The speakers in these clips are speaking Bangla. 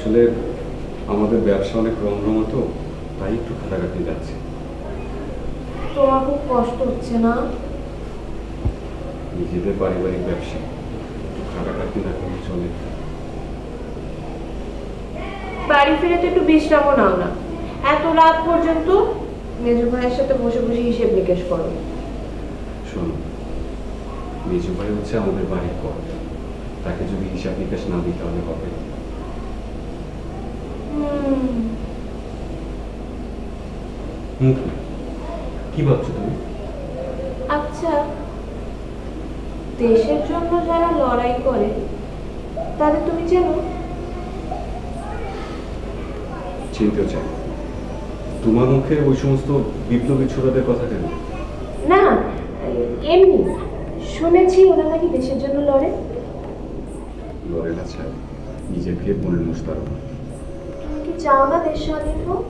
আসলে আমাদের ব্যবসা অনেক রমরমা তো, তাই একটু খাটাখাটি যাচ্ছে। তোমার খুব কষ্ট হচ্ছে না? নিজেদের পারিবারিক ব্যবসা, একটু খাটাখাটি না করলে চলে। বাড়ি ফিরে তো একটু বিশ্রামও নাও না, এত রাত পর্যন্ত মেজো ভাইয়ের সাথে বসে বসে হিসেব নিকেশ করো। শোনো, মেজো ভাই হচ্ছে আমাদের বাড়ির পর, তাকে যদি হিসাব নিকাশ না দিই তাহলে হবে? কি ভাবছো তুমি? আচ্ছা, দেশের জন্য যারা লড়াই করে তাদের তুমি চেনো? চিনতেও চাই। তোমার মুখে ওই সমস্ত বিপ্লবী ছোড়াদের কথা কেন? না, এমনি শুনেছি ওরা নাকি দেশের জন্য লড়ে। লড়ে না ছাড়, নিজেকে মনের মুস্তার। তুমি কি চাও না দেশ স্বাধীন হোক?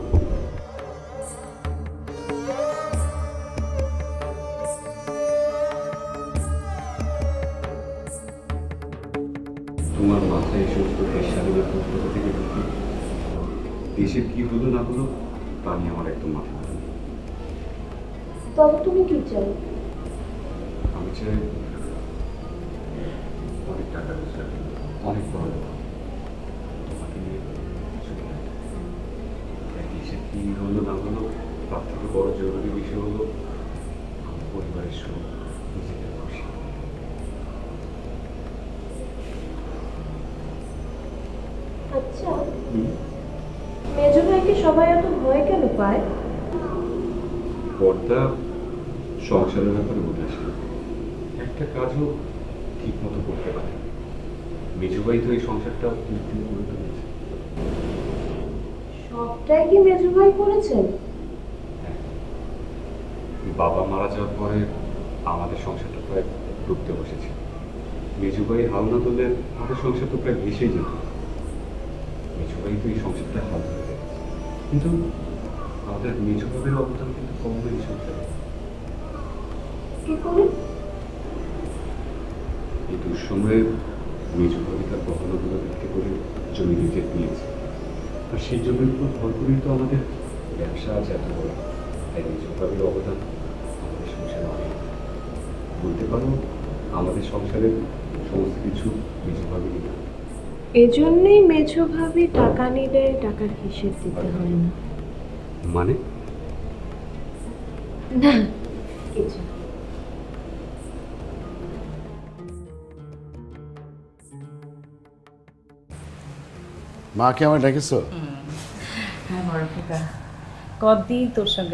তোমার মাথায় এই সমস্ত দেশ স্বাধীনের প্রত্যক্ষ থেকে ঢুকি, দেশের কি হলো না হলো তা নিয়ে আমার একদম মাথা ব্যথা। তবে তুমি কি চাও? আমি চাই অনেক টাকা রোজগার, অনেক বড় লোক, তোমাকে নিয়ে সুখে থাকি। দেশের কি হলো না হলো তার থেকে বড় জরুরি বিষয় হলো আমার পরিবারের সুখ, নিজেদের খুশি। আচ্ছা, মেজো ভাইকে সবাই এত ভয় কেন পায়? পর্দা সংসারের ব্যাপারে বলে আসে, একটা কাজও ঠিক মতো করতে পারে। মেজুবাই তো এই সংসারটা উত্তীর্ণ করে তুলেছে। সবটাই কি মেজো ভাই করেছেন? বাবা মারা যাওয়ার পরে আমাদের সংসারটা প্রায় ডুবতে বসেছে। মেজুবাই হাল না ধরলে আমাদের সংসার তো প্রায় ভেসেই যেত। মেজুবাই তো এই সংসারটা হাল ধরে রেখেছে, কিন্তু আমাদের মেজুবাবের অবদান কিন্তু কম এই সংসারে। কি করে? এই দুঃসময়ে মেজুভাবি তার গহনাগুলো বিক্রি করে জমি নিজে দিয়েছে, আর সেই জমির উপর ভর করেই তো আমাদের ব্যবসা আজ এত বড়। তাই মেজুভাবির অবদান আমাদের সংসারে অনেক। বলতে পারো আমাদের সংসারের সমস্ত কিছু মেজুভাবিরই না। এজন্যই মেজো ভাবি টাকা নিলে টাকার হিসেব দিতে হয় না। মানে? না, কিছু না। মা কে আমার ডেকেছো? হ্যাঁ বড় খোকা, কতদিন তোর সঙ্গে